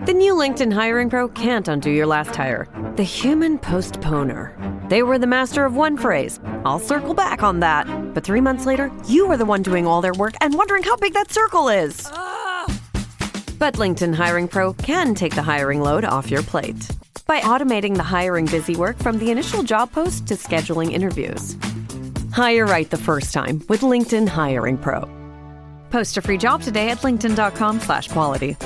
The new LinkedIn Hiring Pro can't undo your last hire. The human postponer. They were the master of one phrase. I'll circle back on that. But 3 months later, you were the one doing all their work and wondering how big that circle is. But LinkedIn Hiring Pro can take the hiring load off your plate by automating the hiring busy work from the initial job post to scheduling interviews. Hire right the first time with LinkedIn Hiring Pro. Post a free job today at linkedin.com/quality.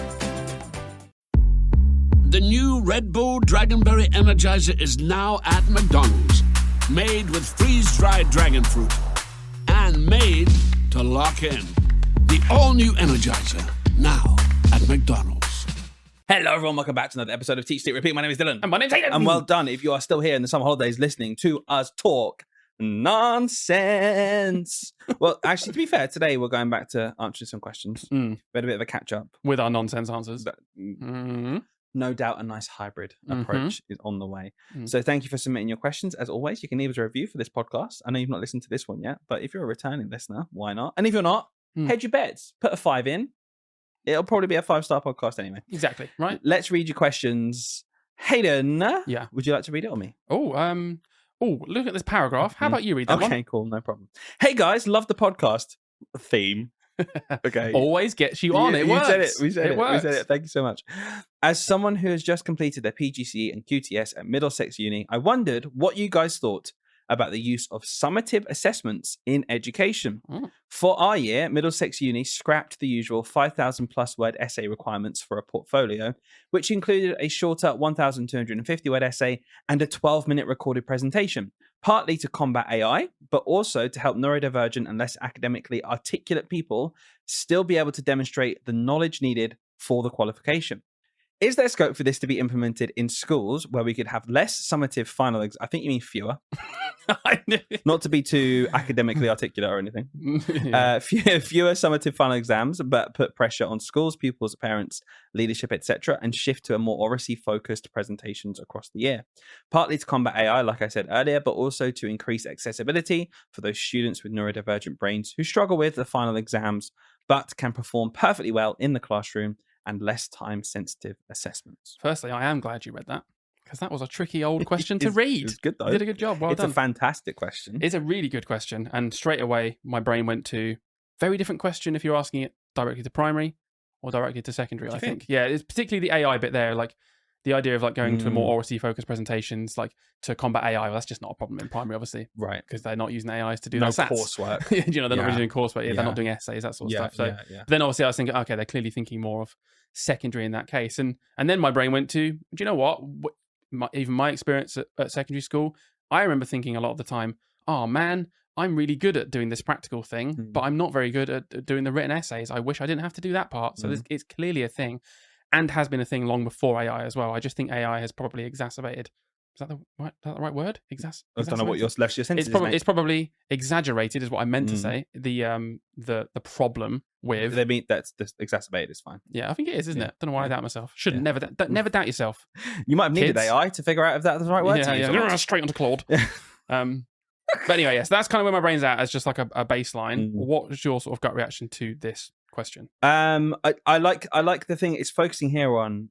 The new Red Bull Dragonberry Energizer is now at McDonald's. Made with freeze-dried dragon fruit. And made to lock in. The all-new Energizer, now at McDonald's. Hello everyone, welcome back to another episode of Teach, Sleep, Repeat. My name is Dylan. And my name's Hayden. And well done if you are still here in the summer holidays listening to us talk nonsense. Well, actually, to be fair, today we're going back to answering some questions. We had a bit of a catch-up. With our nonsense answers. But, no doubt a nice hybrid approach is on the way. So thank you for submitting your questions. As always, you can leave us a review for this podcast. I know you've not listened to this one yet, but if you're a returning listener, why not? And if you're not, hedge your bets. Put a 5 in. It'll probably be a 5-star podcast anyway. Exactly, right? Let's read your questions. Hayden, yeah, would you like to read it or me? Oh, look at this paragraph. How about you read that one? Okay, cool, no problem. Hey guys, love the podcast theme. Okay. Always gets you on. It works. We said it. Works. We said it. Thank you so much. As someone who has just completed their PGCE and QTS at Middlesex Uni, I wondered what you guys thought about the use of summative assessments in education. For our year, Middlesex Uni scrapped the usual 5,000 plus word essay requirements for a portfolio, which included a shorter 1,250 word essay and a 12-minute recorded presentation, partly to combat AI, but also to help neurodivergent and less academically articulate people still be able to demonstrate the knowledge needed for the qualification. Is there scope for this to be implemented in schools where we could have less summative final exams? I think you mean fewer. Not to be too academically articulate or anything. Fewer summative final exams, but put pressure on schools, pupils, parents, leadership, etc., and shift to a more oracy-focused presentations across the year. Partly to combat AI, like I said earlier, but also to increase accessibility for those students with neurodivergent brains who struggle with the final exams, but can perform perfectly well in the classroom and less time-sensitive assessments. Firstly, I am glad you read that, because that was a tricky old question to read. It's good, though. You did a good job. Well done. It's a fantastic question. It's a really good question. And straight away, my brain went to very different question if you're asking it directly to primary or directly to secondary, I think. Yeah, it's particularly the AI bit there, like the idea of like going to more oracy-focused presentations, like to combat AI. Well, that's just not a problem in primary, obviously. Right. Because they're not using AIs to do no that coursework. They're not really doing coursework. They're not doing essays, that sort of stuff. So then obviously I was thinking, okay, they're clearly thinking more of secondary in that case. And then my brain went to, do you know what? Even my experience at secondary school, I remember thinking a lot of the time, oh man, I'm really good at doing this practical thing, but I'm not very good at doing the written essays. I wish I didn't have to do that part. So it's clearly a thing, and has been a thing long before AI as well. I just think AI has probably exacerbated. Is that the right word? I don't know what your sentence is. It's probably exaggerated, is what I meant to say. The problem with. They mean that's exacerbated is fine. Yeah, I think it is, isn't it? Don't know why I doubt myself. Shouldn't never doubt yourself. You might have needed AI to figure out if that's the right word. Yeah. Straight onto Claude. But anyway, yes, that's kind of where my brain's at as just like a baseline. What's your sort of gut reaction to this question? I like the thing it's focusing here on.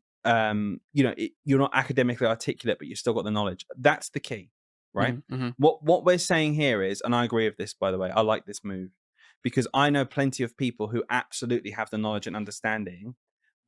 You're not academically articulate, but you've still got the knowledge. That's the key, right? What we're saying here is, and I agree with this, by the way, I like this move because I know plenty of people who absolutely have the knowledge and understanding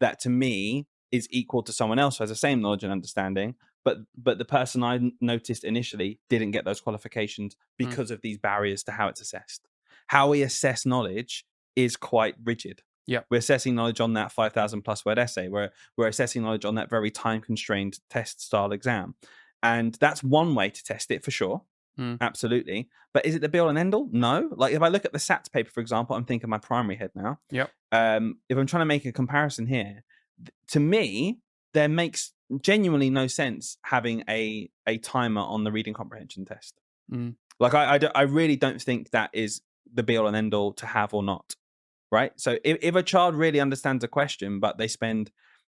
that to me is equal to someone else who has the same knowledge and understanding, but the person I noticed initially didn't get those qualifications because of these barriers to how it's assessed. How we assess knowledge is quite rigid. Yeah, we're assessing knowledge on that 5,000 plus word essay. We're assessing knowledge on that very time constrained test style exam, and that's one way to test it for sure. Absolutely, but is it the be all and end all? No. Like if I look at the SATs paper, for example, I'm thinking my primary head now. Yep. If I'm trying to make a comparison here, to me, there makes genuinely no sense having a timer on the reading comprehension test. Like I really don't think that is the be all and end all to have or not. Right. So if a child really understands a question, but they spend,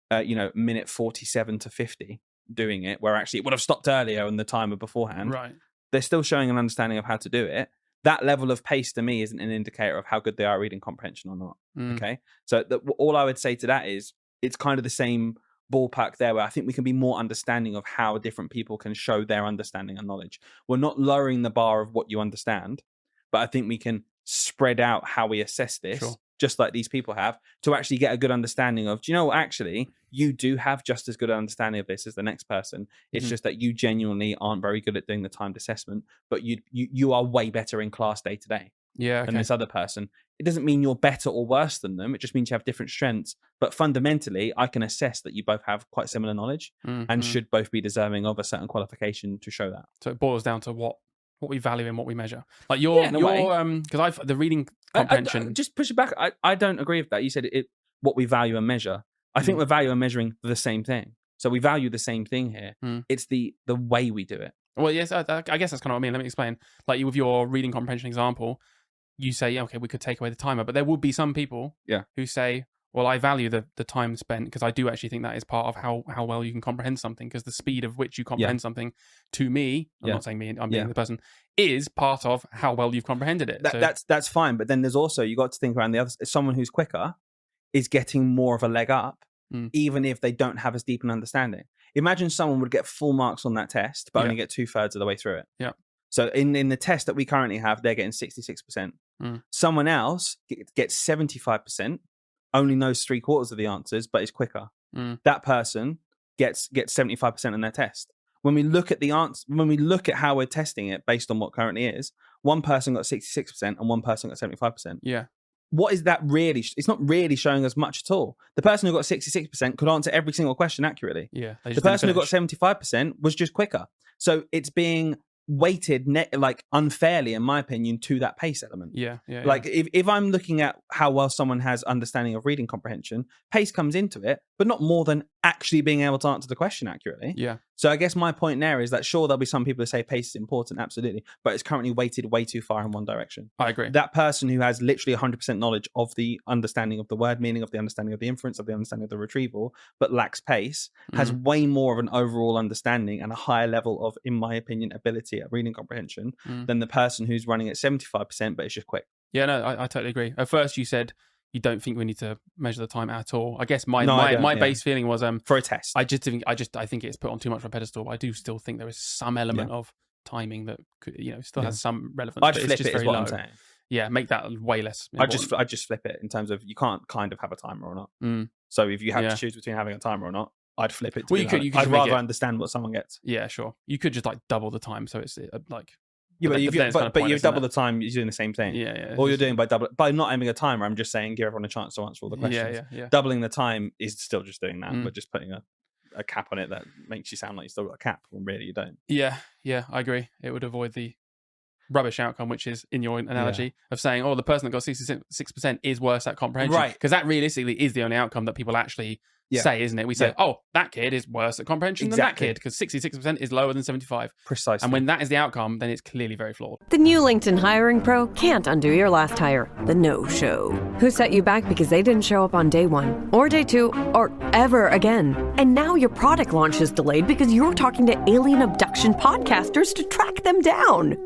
minute 47 to 50 doing it, where actually it would have stopped earlier in the timer beforehand. Right. They're still showing an understanding of how to do it. That level of pace to me isn't an indicator of how good they are at reading comprehension or not. Okay. So all I would say to that is it's kind of the same ballpark there where I think we can be more understanding of how different people can show their understanding and knowledge. We're not lowering the bar of what you understand, but I think we can spread out how we assess this, just like these people have, to actually get a good understanding of, do you know what, actually, you do have just as good an understanding of this as the next person. It's just that you genuinely aren't very good at doing the timed assessment, but you are way better in class day to day than this other person. It doesn't mean you're better or worse than them. It just means you have different strengths. But fundamentally, I can assess that you both have quite similar knowledge and should both be deserving of a certain qualification to show that. So it boils down to what we value and what we measure. Like because the reading comprehension. Just push it back. I don't agree with that. You said what we value and measure. I think we value and measuring the same thing. So we value the same thing here. It's the way we do it. Well, yes, I guess that's kind of what I mean. Let me explain. Like with your reading comprehension example, you say, okay, we could take away the timer, but there would be some people who say, well, I value the time spent because I do actually think that is part of how well you can comprehend something, because the speed of which you comprehend something, to me, I'm not saying me, I'm being the person, is part of how well you've comprehended it. That's fine, but then there's also, you got to think around the other. Someone who's quicker is getting more of a leg up, even if they don't have as deep an understanding. Imagine someone would get full marks on that test, but only get 2/3 of the way through it. Yeah. So in the test that we currently have, they're getting 66%. Someone else gets 75%, only knows 3/4 of the answers, but is quicker. That person gets 75% on their test. When we look at the answer, when we look at how we're testing it based on what currently is, one person got 66% and one person got 75%. Yeah. What is that really? It's not really showing us much at all. The person who got 66% could answer every single question accurately. Yeah. The person who got 75% was just quicker. So it's being weighted like unfairly, in my opinion, to that pace element. Like if I'm looking at how well someone has understanding of reading comprehension, pace comes into it, but not more than actually being able to answer the question accurately. So I guess my point there is that sure, there'll be some people who say pace is important, absolutely, but it's currently weighted way too far in one direction. I agree. That person who has literally 100% knowledge of the understanding of the word meaning, of the understanding of the inference, of the understanding of the retrieval, but lacks pace, has way more of an overall understanding and a higher level of, in my opinion, ability at reading comprehension than the person who's running at 75%, but it's just quick. Yeah, no, I totally agree. At first you said you don't think we need to measure the time at all. I guess my base feeling was for a test. I think it's put on too much of a pedestal. I do still think there is some element of timing that could, still has some relevance. I'd flip it, is what I'm saying. Yeah, make that way less. I just flip it in terms of you can't kind of have a timer or not. So if you have to choose between having a timer or not, I'd flip it. I'd rather understand what someone gets. Yeah, sure. You could just like double the time, so it's like. Yeah, but you double the time, you're doing the same thing. Yeah. All you're doing by not having a timer, I'm just saying give everyone a chance to answer all the questions. Yeah. Doubling the time is still just doing that, but just putting a cap on it that makes you sound like you still got a cap when really you don't. Yeah, I agree. It would avoid the rubbish outcome, which is in your analogy of saying, the person that got 66% is worse at comprehension. Right. Because that realistically is the only outcome that people actually say, isn't it? We say, that kid is worse at comprehension than that kid, because 66% is lower than 75. Precisely. And when that is the outcome, then it's clearly very flawed. The new LinkedIn Hiring Pro can't undo your last hire, the no-show. Who set you back because they didn't show up on day one, or day two, or ever again. And now your product launch is delayed because you're talking to alien abduction podcasters to track them down.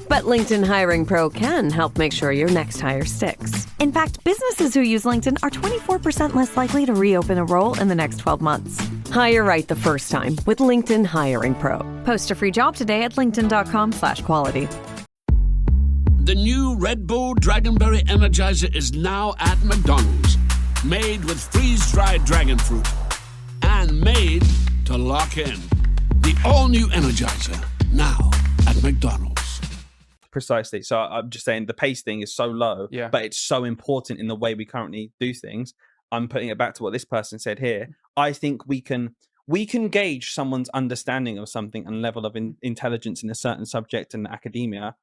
But LinkedIn Hiring Pro can help make sure your next hire sticks. In fact, businesses who use LinkedIn are 24% less likely to reopen a role in the next 12 months. Hire right the first time with LinkedIn Hiring Pro. Post a free job today at linkedin.com/quality. The new Red Bull Dragonberry Energizer is now at McDonald's. Made with freeze-dried dragon fruit. And made to lock in. The all-new Energizer, now at McDonald's. Precisely. So I'm just saying the pace thing is so low, but it's so important in the way we currently do things. I'm putting it back to what this person said here. I think we can gauge someone's understanding of something and level of intelligence in a certain subject and academia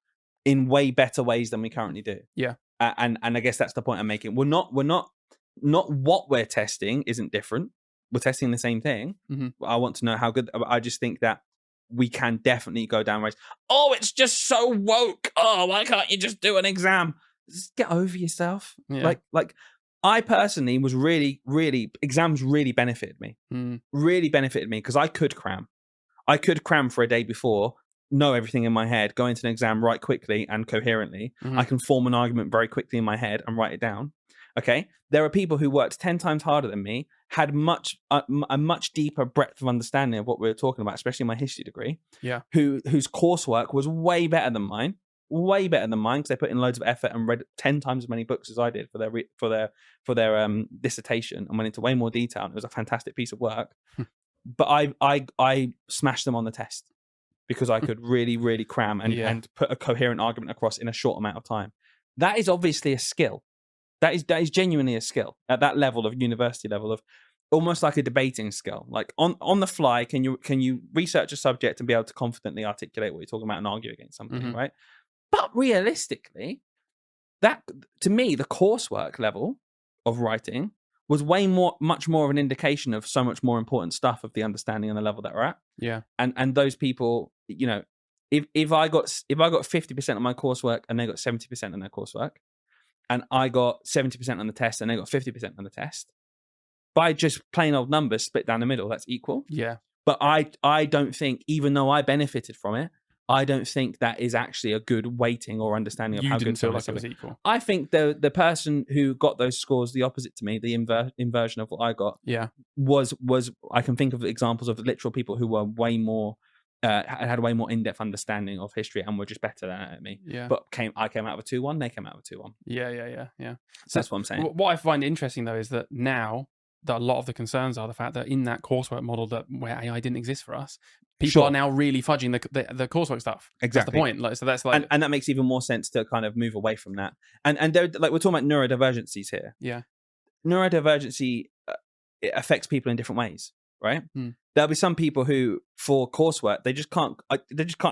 in way better ways than we currently do. Yeah. And I guess that's the point I'm making. We're not what we're testing isn't different. We're testing the same thing. I want to know how good. I just think that we can definitely go down ways. Oh, it's just so woke. Oh, why can't you just do an exam? Just get over yourself. Yeah. Like I personally was really exams really benefited me. Really benefited me because I could cram. I could cram for a day before, know everything in my head, go into an exam right quickly and coherently. I can form an argument very quickly in my head and write it down. Okay. There are people who worked 10 times harder than me, had a much deeper breadth of understanding of what we were talking about, especially my history degree. Yeah. Whose coursework was way better than mine, because they put in loads of effort and read 10 times as many books as I did for their dissertation and went into way more detail. And it was a fantastic piece of work. But I smashed them on the test because I could really, really cram and put a coherent argument across in a short amount of time. That is obviously a skill. That is genuinely a skill at that level of university level, of almost like a debating skill. Like on the fly, can you research a subject and be able to confidently articulate what you're talking about and argue against something, right? But realistically, that, to me, the coursework level of writing was much more of an indication of so much more important stuff of the understanding and the level that we're at. Yeah. And those people, you know, if I got 50% of my coursework and they got 70% in their coursework, and I got 70% on the test and they got 50% on the test, by just plain old numbers split down the middle, that's equal. Yeah. But I don't think, even though I benefited from it, I don't think that is actually a good weighting or understanding of how good feel like it was equal. I think the person who got those scores the opposite to me, the inversion of what I got, was I can think of examples of literal people who were way more had a way more in-depth understanding of history and were just better than me. Yeah. But I came out of a 2-1, they came out of a 2-1. Yeah. So that's what I'm saying. What I find interesting though is that now that a lot of the concerns are the fact that in that coursework model where AI didn't exist for us, people are now really fudging the coursework stuff. Exactly. That's the point. Like, so that's like, and that makes even more sense to kind of move away from that. And like we're talking about neurodivergencies here. Yeah. Neurodivergency it affects people in different ways, right? There'll be some people who, for coursework, they just can't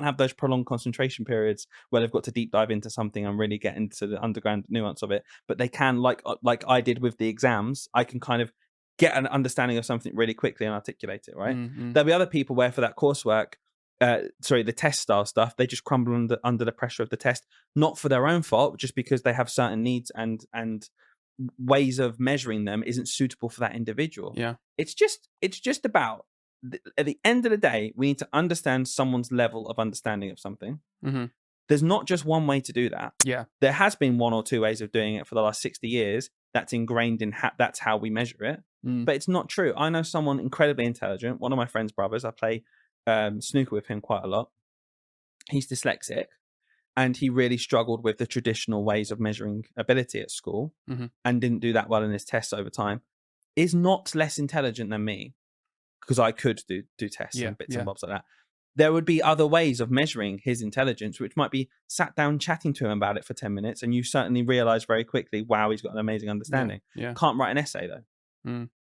have those prolonged concentration periods where they've got to deep dive into something and really get into the underground nuance of it. But they can, like I did with the exams, I can kind of get an understanding of something really quickly and articulate it, right? There'll be other people where for that coursework, the test style stuff, they just crumble under the pressure of the test, not for their own fault, just because they have certain needs and ways of measuring them isn't suitable for that individual. Yeah. It's just about, at the end of the day, we need to understand someone's level of understanding of something. There's not just one way to do that. Yeah. There has been one or two ways of doing it for the last 60 years. That's ingrained in that's how we measure it. But it's not true. I know someone incredibly intelligent, one of my friend's brothers. I play snooker with him quite a lot. He's dyslexic, and he really struggled with the traditional ways of measuring ability at school and didn't do that well in his tests over time. Is not less intelligent than me, because I could do tests and bits and bobs like that. There would be other ways of measuring his intelligence, which might be sat down chatting to him about it for 10 minutes, and you certainly realize very quickly, wow, he's got an amazing understanding. Yeah. Can't write an essay though.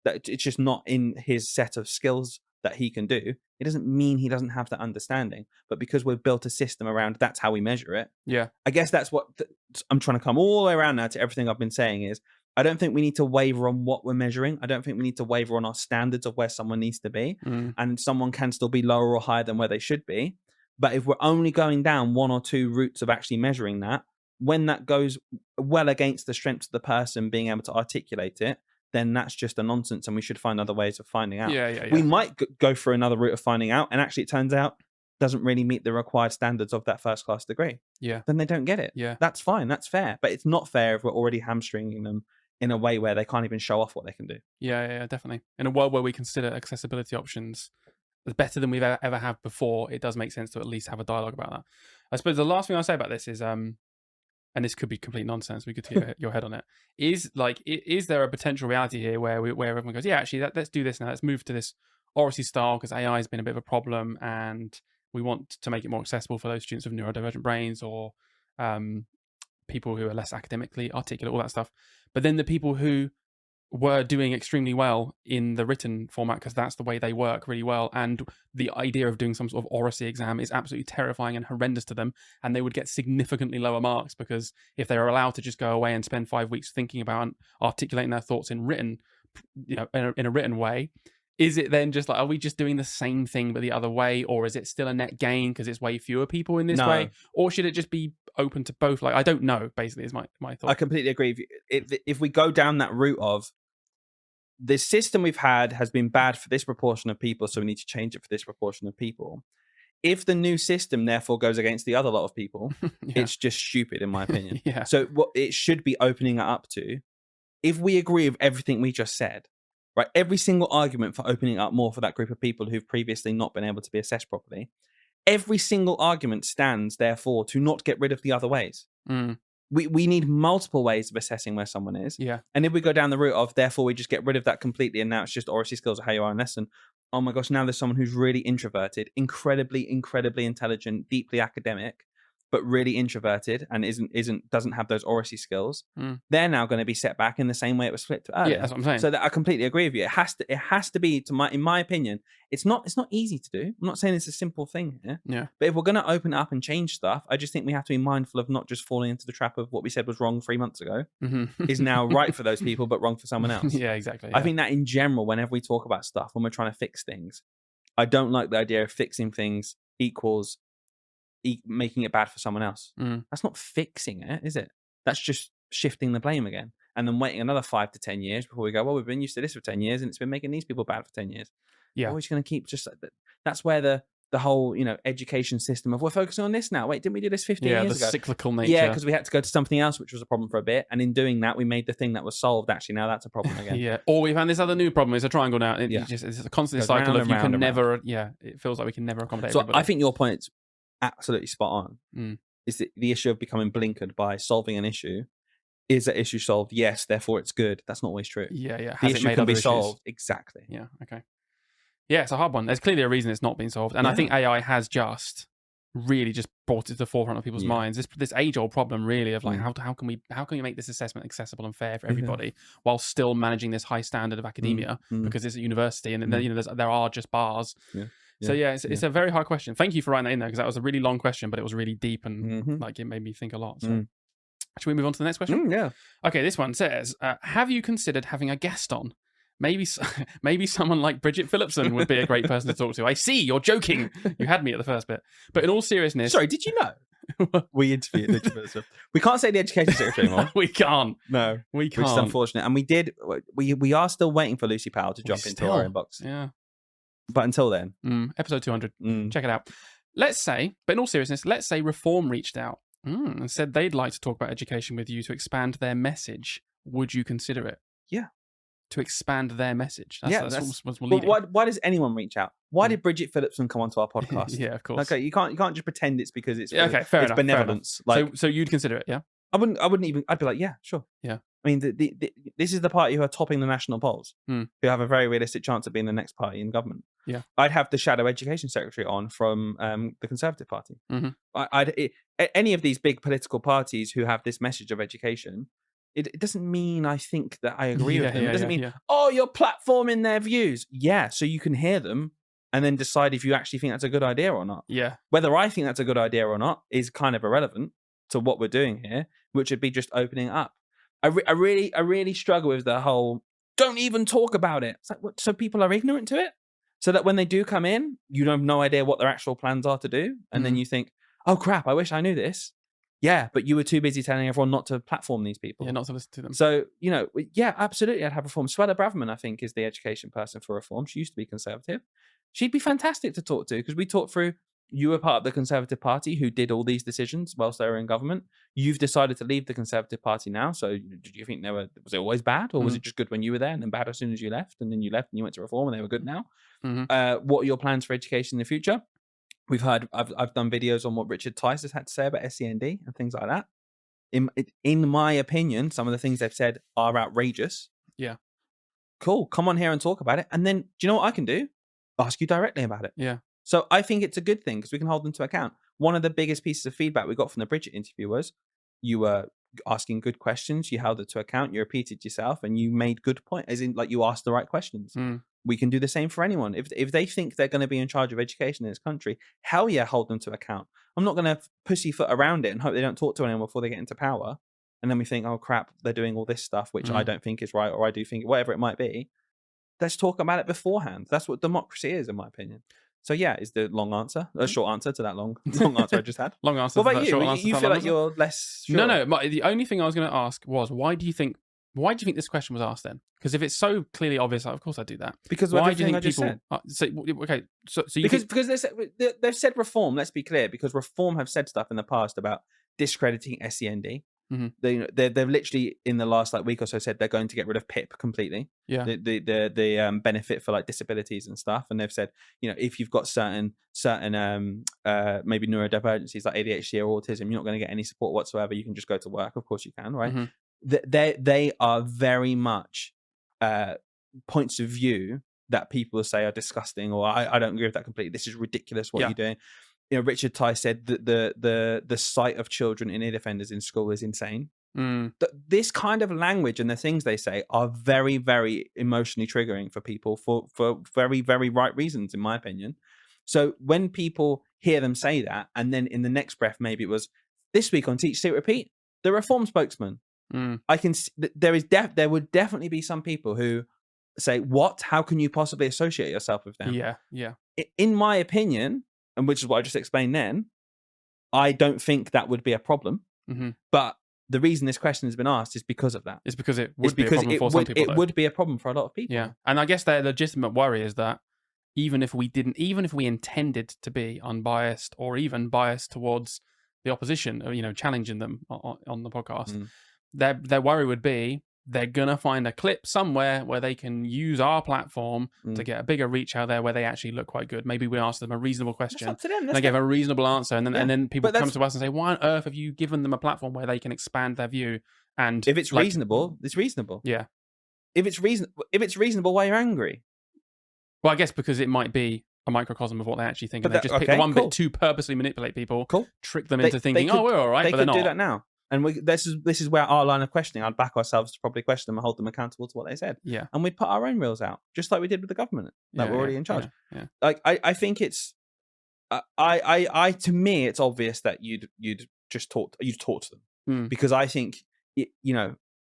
That it's just not in his set of skills that he can do. It doesn't mean he doesn't have that understanding, but because we've built a system around that's how we measure it. Yeah. I guess that's what I'm trying to come all the way around now to everything I've been saying is, I don't think we need to waver on what we're measuring. I don't think we need to waver on our standards of where someone needs to be. And someone can still be lower or higher than where they should be. But if we're only going down one or two routes of actually measuring that, when that goes well against the strengths of the person being able to articulate it, then that's just a nonsense, and we should find other ways of finding out. We might go for another route of finding out, and actually it turns out doesn't really meet the required standards of that first class degree. Then they don't get it. That's fine, that's fair. But it's not fair if we're already hamstringing them in a way where they can't even show off what they can do. Yeah, definitely. In a world where we consider accessibility options better than we've ever have before, it does make sense to at least have a dialogue about that. I suppose the last thing I'll say about this is, and this could be complete nonsense, we could get your head on it, is there a potential reality here where everyone goes, yeah, actually, let's do this now, let's move to this oracy style because AI has been a bit of a problem and we want to make it more accessible for those students with neurodivergent brains or people who are less academically articulate, all that stuff. But then the people who were doing extremely well in the written format because that's the way they work really well, and the idea of doing some sort of oracy exam is absolutely terrifying and horrendous to them, and they would get significantly lower marks because if they are allowed to just go away and spend 5 weeks thinking about and articulating their thoughts in written, in a written way, is it then just like, are we just doing the same thing but the other way, or is it still a net gain because it's way fewer people in this way, or should it just be open to both? Like, I don't know, basically, is my thought. I completely agree. If we go down that route of the system we've had has been bad for this proportion of people, so we need to change it for this proportion of people. If the new system therefore goes against the other lot of people, it's just stupid, in my opinion. So what it should be opening it up to, if we agree with everything we just said, right? Every single argument for opening up more for that group of people who've previously not been able to be assessed properly, every single argument stands, therefore, to not get rid of the other ways. We need multiple ways of assessing where someone is. Yeah. And if we go down the route of, therefore, we just get rid of that completely and now it's just oracy skills or how you are in lesson. Oh my gosh, now there's someone who's really introverted, incredibly intelligent, deeply academic, but really introverted and doesn't have those oracy skills. They're now going to be set back in the same way it was flipped earlier. Yeah, that's what I'm saying. So that I completely agree with you. It has to be, in my opinion, it's not easy to do. I'm not saying it's a simple thing here. Yeah. But if we're going to open up and change stuff, I just think we have to be mindful of not just falling into the trap of what we said was wrong 3 months ago is now right for those people, but wrong for someone else. Yeah, exactly. Yeah. I think that in general, whenever we talk about stuff, when we're trying to fix things, I don't like the idea of fixing things equals making it bad for someone else. That's not fixing it, is it? That's just shifting the blame again and then waiting another 5 to 10 years before we go, well, we've been used to this for 10 years and it's been making these people bad for 10 years. Yeah. Always going to keep just like that. That's where the whole, education system of we're focusing on this now. Wait, didn't we do this 15 years ago? Yeah, the cyclical nature. Yeah, because we had to go to something else, which was a problem for a bit. And in doing that, we made the thing that was solved. Actually, now that's a problem again. Yeah. Or we found this other new problem. It's a triangle now. It's a constant cycle of you can never, it feels like we can never accommodate everybody. I think your point's absolutely spot on. Is the issue of becoming blinkered by solving an issue. Is that issue solved? Yes, therefore it's good. That's not always true. Yeah. The issue can be solved. Exactly. Yeah, okay. Yeah, it's a hard one. There's clearly a reason it's not being solved. And I think AI has just really just brought it to the forefront of people's minds. This age-old problem really of like how can we make this assessment accessible and fair for everybody while still managing this high standard of academia because it's a university and there are just bars. So it's a very hard question. Thank you for writing that in there because that was a really long question, but it was really deep and like it made me think a lot. So. Should we move on to the next question? Yeah. Okay, this one says, have you considered having a guest on? Maybe someone like Bridget Phillipson would be a great person to talk to. I see, you're joking. You had me at the first bit. But in all seriousness... Sorry, did you know? We interviewed Bridget Phillipson. We can't say the education secretary anymore. We can't. No. We can't. Which is unfortunate. And we are still waiting for Lucy Powell to jump into our inbox. Yeah. But until then... episode 200. Check it out. But in all seriousness, let's say Reform reached out and said they'd like to talk about education with you to expand their message. Would you consider it? Yeah. To expand their message. That's what's leading. Why does anyone reach out? Why did Bridget Phillipson come onto our podcast? Yeah, of course. Okay, you can't just pretend it's because it's fair enough, benevolence. Fair enough. So you'd consider it, yeah? I wouldn't even. I'd be like, yeah, sure. Yeah. I mean, this is the party who are topping the national polls, who have a very realistic chance of being the next party in government. Yeah. I'd have the shadow education secretary on from the Conservative Party. Any of these big political parties who have this message of education. It doesn't mean I think that I agree with them. It doesn't mean, you're platforming their views. Yeah, so you can hear them and then decide if you actually think that's a good idea or not. Yeah. Whether I think that's a good idea or not is kind of irrelevant to what we're doing here, which would be just opening up. I really struggle with the whole, don't even talk about it. It's like, what, so people are ignorant to it? So that when they do come in, you have no idea what their actual plans are to do. And then you think, oh crap, I wish I knew this. Yeah, but you were too busy telling everyone not to platform these people. Yeah, not to listen to them. So, yeah, absolutely, I'd have Reform. Swella Braverman, I think, is the education person for Reform. She used to be Conservative. She'd be fantastic to talk to because we talked through, you were part of the Conservative Party who did all these decisions whilst they were in government. You've decided to leave the Conservative Party now. So did you think was it always bad or was it just good when you were there and then bad as soon as you left and then you left and you went to Reform and they were good now? What are your plans for education in the future? We've heard, I've done videos on what Richard Tice has had to say about SEND and things like that. In my opinion, some of the things they've said are outrageous. Yeah. Cool. Come on here and talk about it. And then, do you know what I can do? Ask you directly about it. Yeah. So I think it's a good thing because we can hold them to account. One of the biggest pieces of feedback we got from the Bridget interview was you were asking good questions, you held it to account, you repeated yourself, and you made good points, as in like you asked the right questions. We can do the same for anyone. If they think they're going to be in charge of education in this country, hell yeah, hold them to account. I'm not going to pussyfoot around it and hope they don't talk to anyone before they get into power. And then we think, oh crap, they're doing all this stuff, which I don't think is right, or I do think, whatever it might be. Let's talk about it beforehand. That's what democracy is, in my opinion. So yeah, is the long answer, a short answer to that long answer I just had. Long answer. What about you? You feel like you're less sure? No. The only thing I was going to ask was, why do you think this question was asked then? Because if it's so clearly obvious, of course I do that. Because why do you think people? So because they've said Reform. Let's be clear, because Reform have said stuff in the past about discrediting SEND. They've literally in the last week or so said they're going to get rid of PIP completely. Yeah. The benefit for disabilities and stuff, and they've said if you've got certain maybe neurodivergencies like ADHD or autism, you're not going to get any support whatsoever. You can just go to work. Of course you can, right? They are very much points of view that people say are disgusting, or I don't agree with that completely. This is ridiculous what you're doing. Richard Tice said that the sight of children in ear defenders in school is insane. This kind of language and the things they say are very, very emotionally triggering for people for very, very right reasons, in my opinion. So when people hear them say that, and then in the next breath, maybe it was this week on Teach, See, Repeat, the Reform spokesman. I can there would definitely be some people who say, "What? How can you possibly associate yourself with them?" Yeah. In my opinion, and which is what I just explained then, I don't think that would be a problem. But the reason this question has been asked is because of that. It's because it would be a problem for some people. It would be a problem for a lot of people. Yeah, and I guess their legitimate worry is that even if we intended to be unbiased or even biased towards the opposition, or challenging them on the podcast, their worry would be they're going to find a clip somewhere where they can use our platform to get a bigger reach out there where they actually look quite good. Maybe we ask them a reasonable question. That's up to them. And they give a reasonable answer. And then people come to us and say, why on earth have you given them a platform where they can expand their view? And if it's reasonable, it's reasonable. Yeah. If it's reasonable, why you're angry? Well, I guess because it might be a microcosm of what they actually think. And they just pick the one bit to purposely manipulate people, trick them into thinking, we're all right, but they're not. They could do that now. And this is where our line of questioning, I'd back ourselves to probably question them and hold them accountable to what they said. Yeah. And we'd put our own rules out, just like we did with the government. We're already in charge. Yeah. I think it's, to me, it's obvious that you'd talk to them. Because I think,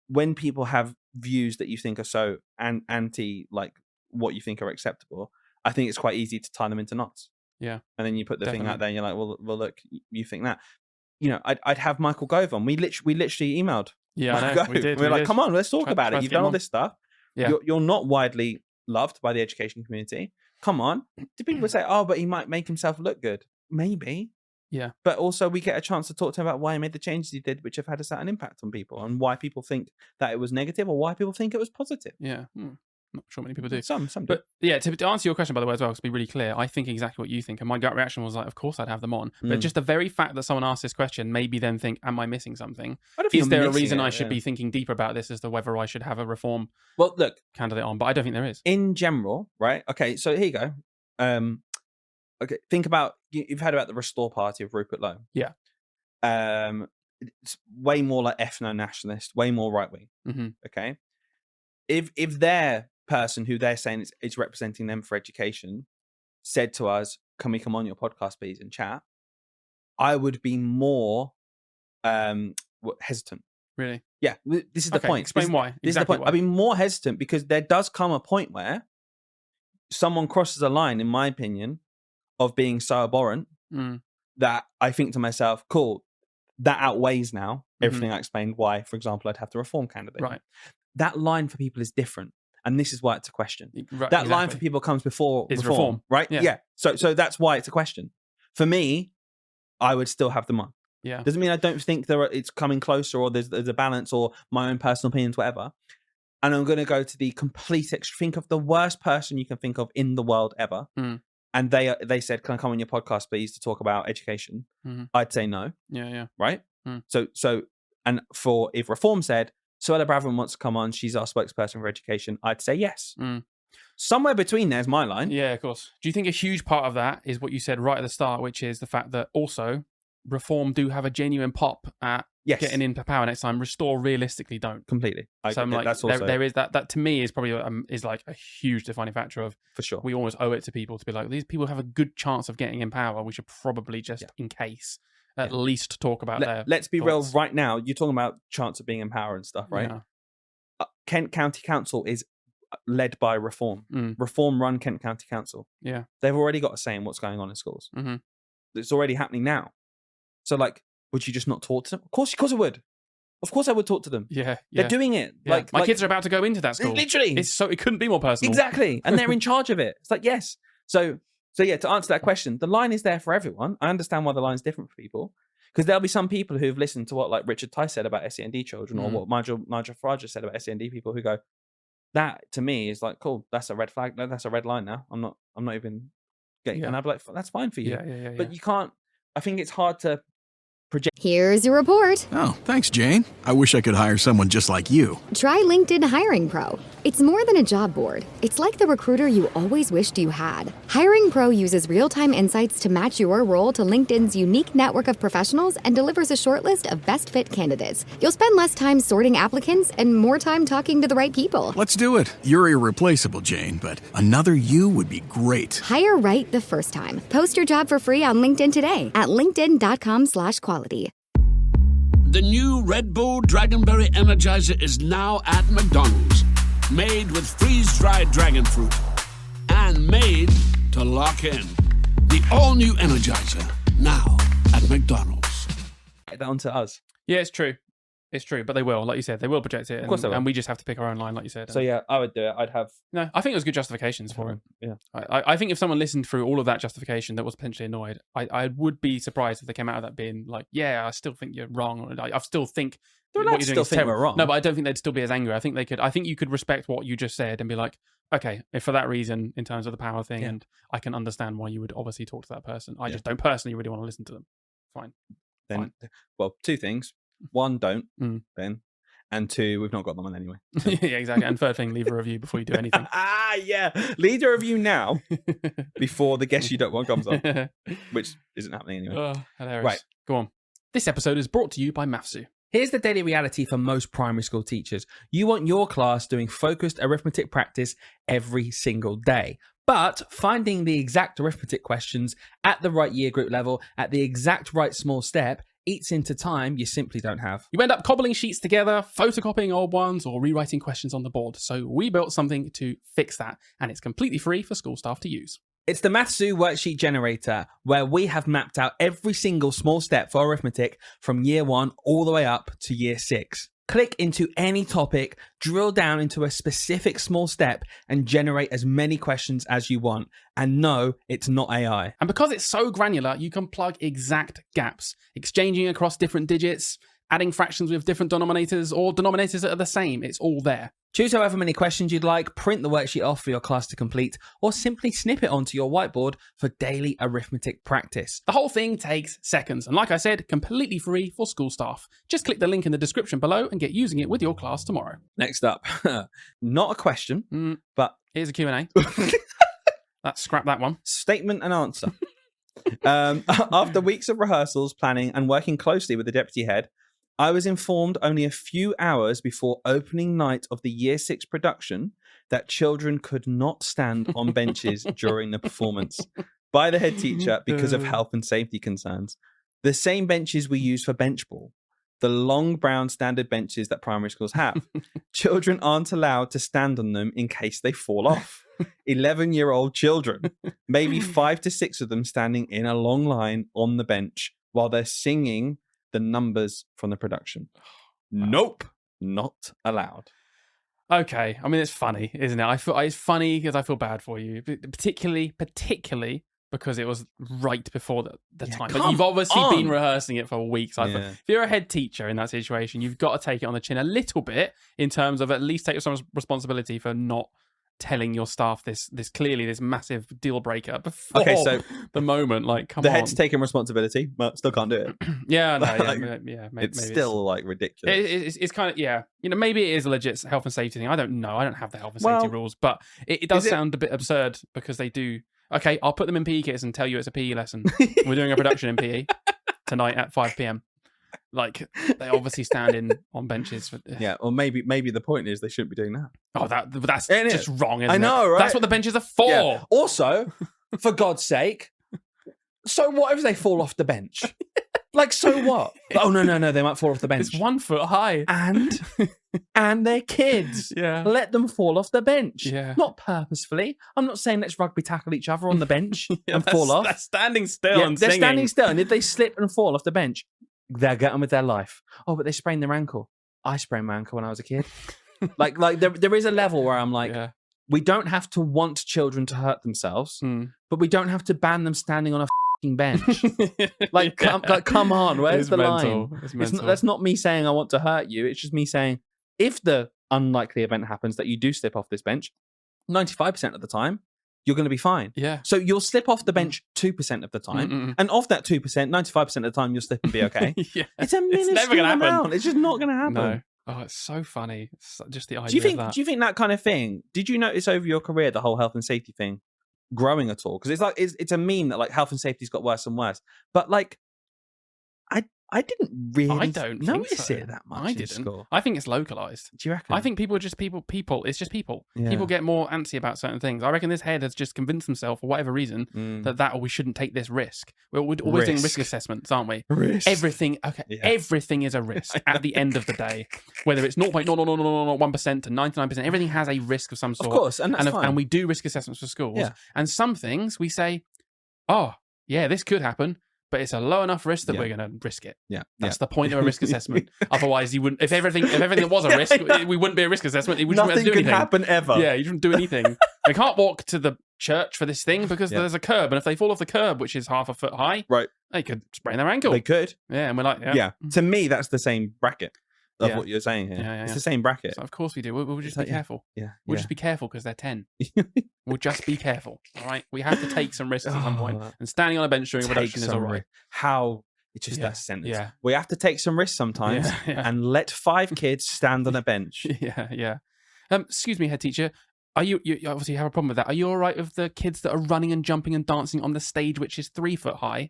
when people have views that you think are so anti, what you think are acceptable, I think it's quite easy to tie them into knots. Yeah. And then you put the thing out there and you're like, well, look, you think that. I'd have Michael Gove on. We literally emailed. Yeah, I know. We did. We were like, come on, let's talk about it. You've done all this stuff. Yeah. You're not widely loved by the education community. Come on. Do people say, but he might make himself look good? Maybe. Yeah. But also we get a chance to talk to him about why he made the changes he did, which have had a certain impact on people, and why people think that it was negative or why people think it was positive. Yeah. Not sure many people do. Some do. But yeah, to answer your question, by the way, as well, to be really clear, I think exactly what you think. And my gut reaction was like, of course I'd have them on. But just the very fact that someone asked this question made me then think, am I missing something? Is there a reason I should be thinking deeper about this as to whether I should have a Reform candidate on? But I don't think there is. In general, right? Okay, so here you go. Okay, think about, you've heard about the Restore Party of Rupert Lowe. Yeah. It's way more like ethno-nationalist, way more right-wing. Okay? If their person who they're saying is representing them for education said to us, can we come on your podcast please and chat, I would be more hesitant. Really? Yeah, this is the point. Explain why. This is the point. I'd be more hesitant because there does come a point where someone crosses a line, in my opinion, of being so abhorrent that I think to myself, cool, that outweighs now everything I explained why, for example, I'd have the Reform candidate. Right. That line for people is different. And this is why it's a question. Right, that line for people comes before reform, right? Yeah. So that's why it's a question. For me, I would still have them on. Yeah. Doesn't mean I don't think it's coming closer or there's a balance or my own personal opinions, whatever. And I'm going to go to the complete think of the worst person you can think of in the world ever. And they said, can I come on your podcast, please, to talk about education? I'd say no. Yeah. Right? So, and if Reform said, Suella Braverman wants to come on, she's our spokesperson for education, I'd say yes. Somewhere between there's my line. Yeah, of course. Do you think a huge part of that is what you said right at the start, which is the fact that also Reform do have a genuine pop at getting into power next time? Restore realistically don't. Completely. So I'm like, that's also, there is that to me is probably is like a huge defining factor of, for sure, we almost owe it to people to be like, these people have a good chance of getting in power. We should probably just in case at least talk about their let's be thoughts. real right now. You're talking about chance of being in power and stuff, right? Yeah. Kent County Council is led by Reform. Reform run Kent County Council. Yeah. They've already got a say in what's going on in schools. It's already happening now. So would you just not talk to them? Of course I would. Of course I would talk to them. Yeah. They're doing it. Yeah. My kids are about to go into that school. Literally. It couldn't be more personal. Exactly. And they're in charge of it. It's like, yes. So yeah, to answer that question, the line is there for everyone. I understand why the line's different for people. Because there'll be some people who've listened to what like Richard Tice said about SEND children, or what Nigel Farage said about SEND people, who go, that to me is like, cool, that's a red flag. No, that's a red line now. I'm not even getting. And I'd be like, that's fine for you. But you can't. I think it's hard to project. Here's your report. Oh, thanks, Jane. I wish I could hire someone just like you. Try LinkedIn Hiring Pro. It's more than a job board. It's like the recruiter you always wished you had. Hiring Pro uses real-time insights to match your role to LinkedIn's unique network of professionals and delivers a short list of best fit candidates. You'll spend less time sorting applicants and more time talking to the right people. Let's do it. You're irreplaceable, Jane, but another you would be great. Hire right the first time. Post your job for free on LinkedIn today at linkedin.com/quality. The new Red Bull Dragonberry Energizer is now at McDonald's. Made with freeze-dried dragon fruit. And made to lock in. The all-new Energizer, now at McDonald's. Get that onto us. Yeah, it's true. It's true, but they will, like you said, they will project it. Of course they will. And we just have to pick our own line, like you said. So yeah, I would do it. I'd have... No, I think it was good justifications for it. Yeah. I think if someone listened through all of that justification that was potentially annoyed, I would be surprised if they came out of that being like, yeah, I still think you're wrong. I still think They're what allowed you're to doing still is think terrible. we're wrong. No, but I don't think they'd still be as angry. I think you could respect what you just said and be like, okay, if for that reason, in terms of the power thing, and I can understand why you would obviously talk to that person. I just don't personally really want to listen to them. Fine. Then, well, two things. One, don't, then. And two, we've not got them on anyway. So. Yeah, exactly. And third thing, leave a review before you do anything. Yeah. Leave a review now before the Guess You Don't Want comes on, which isn't happening anyway. Oh, hilarious. Right. Go on. This episode is brought to you by Mathszoo. Here's the daily reality for most primary school teachers. You want your class doing focused arithmetic practice every single day. But finding the exact arithmetic questions at the right year group level, at the exact right small step, eats into time you simply don't have. You end up cobbling sheets together, photocopying old ones, or rewriting questions on the board. So we built something to fix that, and it's completely free for school staff to use. It's the Mathszoo worksheet generator, where we have mapped out every single small step for arithmetic from year 1 all the way up to year 6. Click into any topic, drill down into a specific small step, and generate as many questions as you want. And no, it's not AI. And because it's so granular, you can plug exact gaps, exchanging across different digits, adding fractions with different denominators, or denominators that are the same. It's all there. Choose however many questions you'd like, print the worksheet off for your class to complete, or simply snip it onto your whiteboard for daily arithmetic practice. The whole thing takes seconds, and like I said, completely free for school staff. Just click the link in the description below and get using it with your class tomorrow. Next up, not a question, but... Here's a Q&A. Let's scrap that one. Statement and answer. After weeks of rehearsals, planning, and working closely with the deputy head, I was informed only a few hours before opening night of the Year 6 production that children could not stand on benches during the performance by the head teacher because of health and safety concerns. The same benches we use for bench ball, the long brown standard benches that primary schools have. Children aren't allowed to stand on them in case they fall off. 11-year-old children, maybe 5 to 6 of them standing in a long line on the bench while they're singing the numbers from the production. Nope, not allowed. Okay, I mean, it's funny, isn't it? It's funny because I feel bad for you, particularly because it was right before the time. But you've obviously been rehearsing it for weeks. If you're a head teacher in that situation, you've got to take it on the chin a little bit in terms of at least take some responsibility for not telling your staff this massive deal breaker before the moment. Like, come on. The head's taking responsibility, but still can't do it. It's still like ridiculous. It's kind of, maybe it is a legit health and safety thing. I don't know. I don't have the health and safety rules, but it does sound a bit absurd because they do. Okay, I'll put them in PE kits and tell you it's a PE lesson. We're doing a production in PE tonight at 5 p.m. Like, they obviously stand on benches. Or maybe the point is they shouldn't be doing that. Oh, that's just wrong, isn't it? I know, right? That's what the benches are for. Yeah. Also, for God's sake, so what if they fall off the bench? Like, so what? Oh, no, they might fall off the bench. It's 1 foot high. And they're kids. Yeah. Let them fall off the bench. Yeah. Not purposefully. I'm not saying let's rugby tackle each other on the bench and fall off. They're standing still and they're singing. standing still, and if they slip and fall off the bench, they'll get on with their life. Oh, but they sprained their ankle. I sprained my ankle when I was a kid. like there is a level where I'm like, we don't have to want children to hurt themselves, but we don't have to ban them standing on a fucking bench. Like, come on, where's the line? That's not me saying I want to hurt you. It's just me saying, if the unlikely event happens that you do slip off this bench, 95% of the time, you're going to be fine. Yeah. So you'll slip off the bench 2% of the time. And of that 2%, 95% of the time, you'll slip and be okay. Yeah. It's a minuscule amount. It's just not going to happen. No. Oh, it's so funny. It's just the idea of that. Do you think that kind of thing, did you notice over your career the whole health and safety thing growing at all? Because it's like it's a meme that like health and safety's got worse and worse. But like I didn't really notice it that much. I didn't. School. I think it's localized. Do you reckon? I think people are just people. It's just people. Yeah. People get more antsy about certain things. I reckon this head has just convinced himself, for whatever reason, that or we shouldn't take this risk. We're always doing risk assessments, aren't we? Risk. Everything. Okay. Yeah. Everything is a risk at the end of the day. Whether it's 0.00001% to 99%, everything has a risk of some sort. Of course, and that's fine. And we do risk assessments for schools. Yeah. And some things we say, oh yeah, this could happen. But it's a low enough risk that we're going to risk it. Yeah, that's the point of a risk assessment. Otherwise, you wouldn't. If everything was a risk, we wouldn't be a risk assessment. We Nothing do could anything. happen ever. Yeah, you shouldn't do anything. They can't walk to the church for this thing because there's a curb, and if they fall off the curb, which is half a foot high, right, they could sprain their ankle. They could. Yeah, and we're like, yeah. To me, that's the same bracket of what you're saying here. Yeah. It's the same bracket. So of course we do. We'll just be careful. Yeah. We'll just be careful because they're 10. We'll just be careful. All right. We have to take some risks at some point. And standing on a bench during a production is all right. It's just that sentence. Yeah. We have to take some risks sometimes and let 5 kids stand on a bench. Yeah. Excuse me, head teacher. Are you obviously have a problem with that? Are you all right with the kids that are running and jumping and dancing on the stage, which is 3 foot high,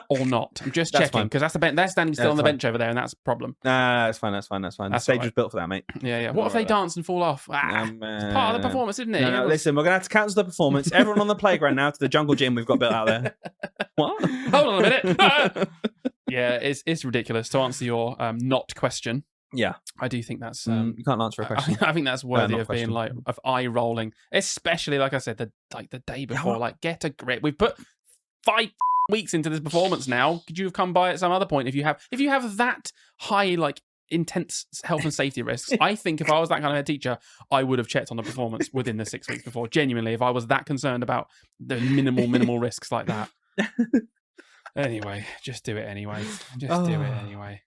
or not? I'm just checking because that's the bench. They're standing still on the bench over there, and that's a problem. Nah, that's fine. The stage was built for that, mate. Yeah. What if they dance and fall off? It's part of the performance, isn't it? No, listen, we're gonna have to cancel the performance. Everyone on the playground now to the jungle gym we've got built out there. What? Hold on a minute. Yeah, it's ridiculous. To answer your not question. Yeah, I do think that's you can't answer a question. I think that's worthy of being like of eye rolling, especially like I said, the day before. Like, get a grip. We've put 5 weeks into this performance now. Could you have come by at some other point if you have that high like intense health and safety risks? I think if I was that kind of a teacher, I would have checked on the performance within the 6 weeks before. Genuinely, if I was that concerned about the minimal risks like that. Anyway, just do it anyway. Do it anyway.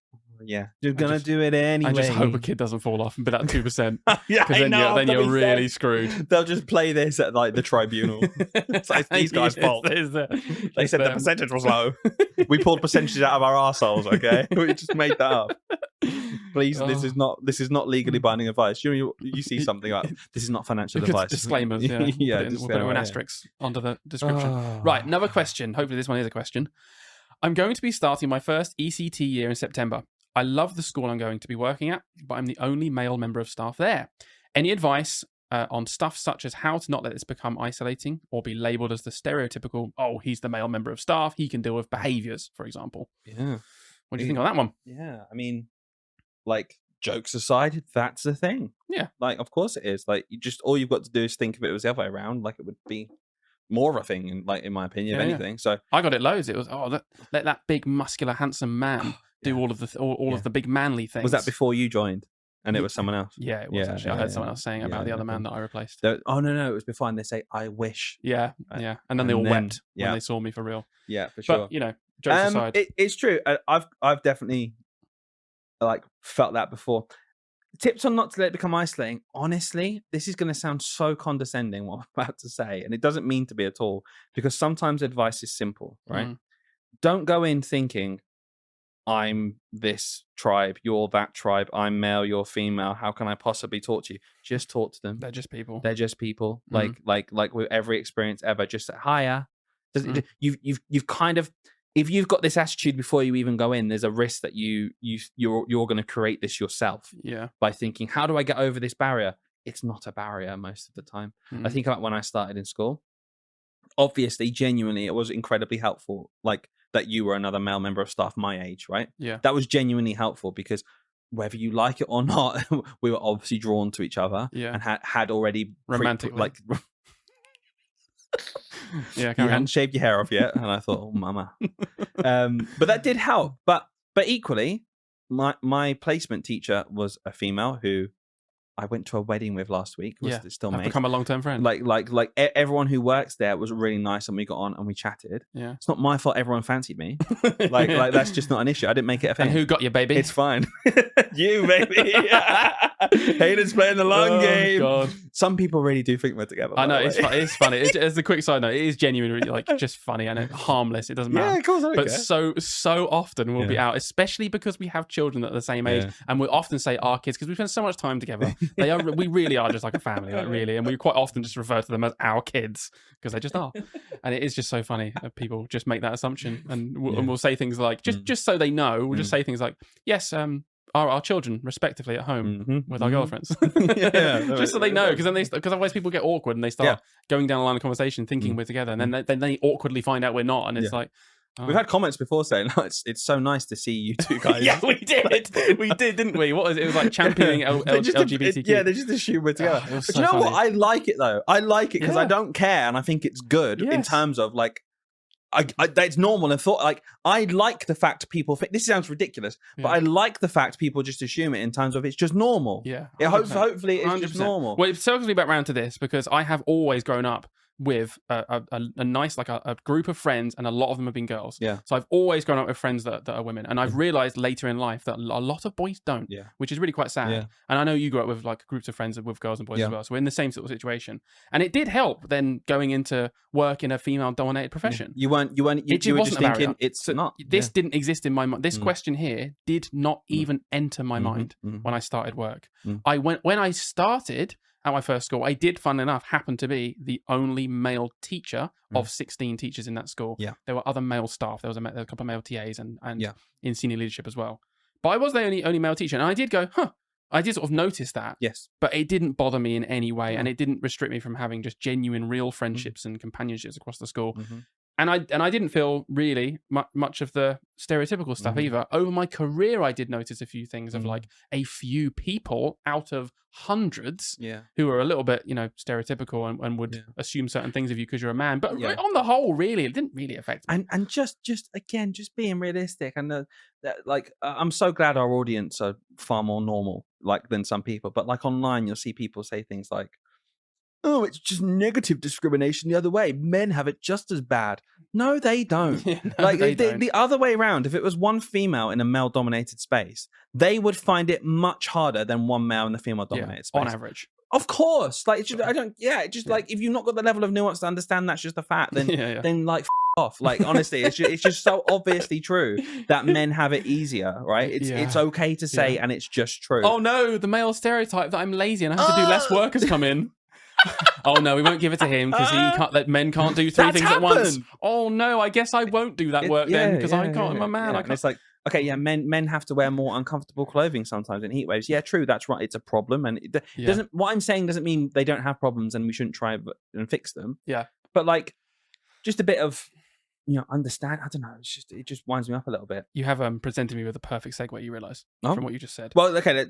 Yeah, you're gonna do it anyway. I just hope a kid doesn't fall off and be that 2%. Yeah, because then you're really screwed. They'll just play this at like the tribunal. It's like these guys' fault. They said the percentage was low. We pulled percentages out of our arseholes. Okay, we just made that up. Please, this is not legally binding advice. You see something like this is not financial advice. Disclaimers. Yeah, we'll put an asterisk under the description. Right, another question. Hopefully, this one is a question. I'm going to be starting my first ECT year in September. I love the school I'm going to be working at, but I'm the only male member of staff there. Any advice on stuff such as how to not let this become isolating or be labelled as the stereotypical, oh, he's the male member of staff, he can deal with behaviours, for example? Yeah. What do you think on that one? Yeah, I mean, like, jokes aside, that's the thing. Yeah. Like, of course it is. Like, all you've got to do is think if it was the other way around, like, it would be more of a thing, in my opinion, if anything. Yeah. So I got it loads. It was, let that big, muscular, handsome man do all of the big manly things. Was that before you joined? And it was someone else? Yeah, it was actually. I heard someone else saying about the other man that I replaced. No, it was before, and they say, I wish. Yeah. And then they all wept when they saw me for real. Yeah, for sure. But, jokes aside. It's true. I've definitely, felt that before. Tips on not to let it become isolating. Honestly, this is going to sound so condescending, what I'm about to say, and it doesn't mean to be at all, because sometimes advice is simple, right? Don't go in thinking, I'm this tribe, you're that tribe, I'm male, you're female, how can I possibly talk to you? Just talk to them. They're just people. Like with every experience ever, just higher. You've kind of, if you've got this attitude before you even go in, there's a risk that you're going to create this yourself. Yeah. By thinking, how do I get over this barrier? It's not a barrier most of the time. I think about when I started in school. Obviously, genuinely, it was incredibly helpful. Like, that you were another male member of staff my age, right? Yeah. That was genuinely helpful because whether you like it or not, we were obviously drawn to each other and had already romantically you hadn't shaved your hair off yet, and I thought, oh, mama. But that did help. But equally, my placement teacher was a female who I went to a wedding with last week was still I've mates. become a long-term friend. Like everyone who works there was really nice, and we got on and we chatted. Yeah, it's not my fault everyone fancied me. like that's just not an issue. I didn't make it a thing. And who got you, baby? It's fine. You, baby. Hayden's playing the long game. God. Some people really do think we're together. I know, it's funny. As a quick side note, it is genuinely like just funny and harmless. It doesn't matter. Yeah, of course. But so often we'll be out, especially because we have children that are the same age, and we often say our kids because we spend so much time together. We really are just like a family, like really, and we quite often just refer to them as our kids because they just are. And it is just so funny that people just make that assution, and we'll say things like just so they know, we'll just say things like, yes, our children respectively at home with our girlfriends, just so they know, because otherwise people get awkward and they start going down a line of conversation thinking we're together, and then they awkwardly find out we're not, and it's like. Oh. We've had comments before saying, it's so nice to see you two guys. Yeah, we did. We did, didn't we? What was it? It was like championing LGBTQ. They just assume we're together. But so you know funny. what? I like it, though. I like it because I don't care, and I think it's good in terms of, like, it's normal and thought, like, I like the fact people think, this sounds ridiculous, but I like the fact people just assume it in terms of it's just normal. Yeah. Hopefully it's 100%. Just normal. Well, it circles me back around to this because I have always grown up with a nice, like a group of friends, and a lot of them have been girls. Yeah. So I've always grown up with friends that are women, and I've realized later in life that a lot of boys don't, which is really quite sad. Yeah. And I know you grew up with like groups of friends with girls and boys as well, so we're in the same sort of situation. And it did help then going into work in a female-dominated profession. You were just thinking it's not. This didn't exist in my mind. This question here did not even enter my mind when I started work. When I started at my first school, I did, fun enough, happen to be the only male teacher of 16 teachers in that school. Yeah. There were other male staff. There was a couple of male TAs and in senior leadership as well. But I was the only male teacher. And I did go, I did sort of notice that. Yes. But it didn't bother me in any way. And it didn't restrict me from having just genuine, real friendships and companionships across the school. And I didn't feel really much of the stereotypical stuff either. Over my career, I did notice a few things of like a few people out of hundreds who are a little bit, stereotypical and would assume certain things of you because you're a man. But on the whole, really, it didn't really affect me. And just again, just being realistic. And I'm so glad our audience are far more normal than some people. But like online, you'll see people say things like, oh, it's just negative discrimination the other way. Men have it just as bad. No, they don't. The other way around, if it was one female in a male-dominated space, they would find it much harder than one male in a female-dominated space. On average. Of course. Like, if you've not got the level of nuance to understand that's just a fact, then like, f*** off. Like, honestly, it's just so obviously true that men have it easier, right? It's okay to say, and it's just true. Oh no, the male stereotype that I'm lazy and I have to do less work has come in. Oh no, we won't give it to him because men can't do three things at once. Oh no, I guess I won't do that work then because I can't. I'm a man. I can't. And it's like, okay, men have to wear more uncomfortable clothing sometimes in heat waves. Yeah, true, that's right. It's a problem, and it doesn't. What I'm saying doesn't mean they don't have problems and we shouldn't try and fix them. Yeah, but like, just a bit of. Understand. I don't know. It just winds me up a little bit. You have presented me with a perfect segue. You realise from what you just said. Well, okay.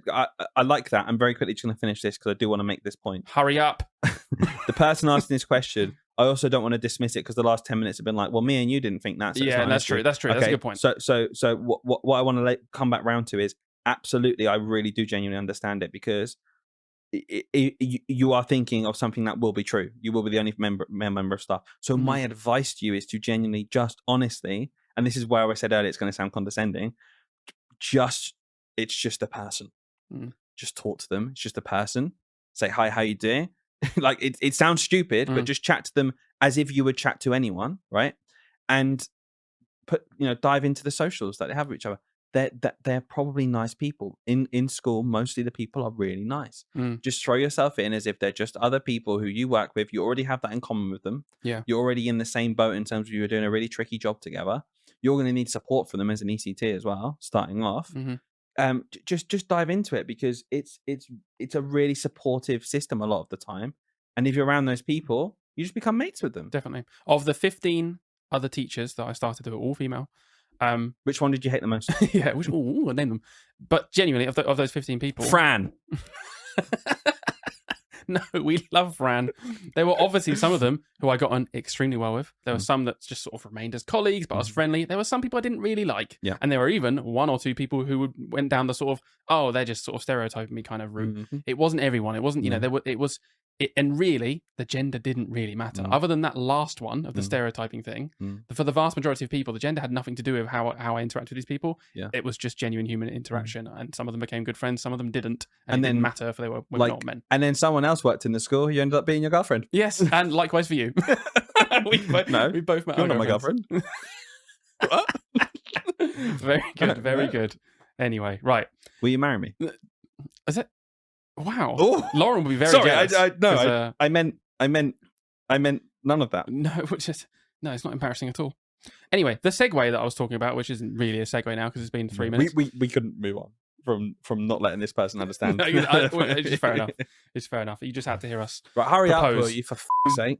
I like that. I'm very quickly just going to finish this because I do want to make this point. Hurry up. The person asking this question, I also don't want to dismiss it because the last 10 minutes have been like, well, me and you didn't think that. So that's true. That's true. Okay. That's a good point. So what I want to come back round to is absolutely, I really do genuinely understand it because. You are thinking of something that will be true. You will be the only member of staff. So my advice to you is to genuinely, just honestly, and this is where I said earlier, it's going to sound condescending. It's just a person. Just talk to them. It's just a person. Say hi, how you doing? Like it sounds stupid, but just chat to them as if you would chat to anyone, right? And dive into the socials that they have with each other. They're probably nice people. In school, mostly the people are really nice. Just throw yourself in as if they're just other people who you work with. You already have that in common with them. Yeah. You're already in the same boat in terms of you're doing a really tricky job together. You're going to need support from them as an ECT as well, starting off. Just dive into it because it's a really supportive system a lot of the time. And if you're around those people, you just become mates with them. Definitely. Of the 15 other teachers that I started with, all female. Which one did you hate the most? Yeah, I'll name them. But genuinely, of those 15 people, Fran. No, we love Fran. There were obviously some of them who I got on extremely well with. There were some that just sort of remained as colleagues, but I was friendly. There were some people I didn't really like. Yeah. And there were even 1 or 2 people who went down the sort of, oh, they're just sort of stereotyping me kind of route. It wasn't everyone. It wasn't, and really, the gender didn't really matter. Other than that last one of the stereotyping thing, for the vast majority of people, the gender had nothing to do with how I interact with these people. Yeah. It was just genuine human interaction, and some of them became good friends, some of them didn't, and it didn't matter if they were women or men. And then someone else worked in the school who ended up being your girlfriend. Yes, and likewise for you. we both met. You're not my girlfriend. What? Very good, very good. Anyway, right. Will you marry me? Is it? Wow. Oh. Lauren will be very Sorry, jealous. I meant none of that. No, it's not embarrassing at all. Anyway, the segue that I was talking about, which isn't really a segue now because it's been 3 minutes. We couldn't move on from not letting this person understand. No, it's fair enough. It's fair enough. You just had to hear us. Right, hurry propose. up, will you, for f***'s sake.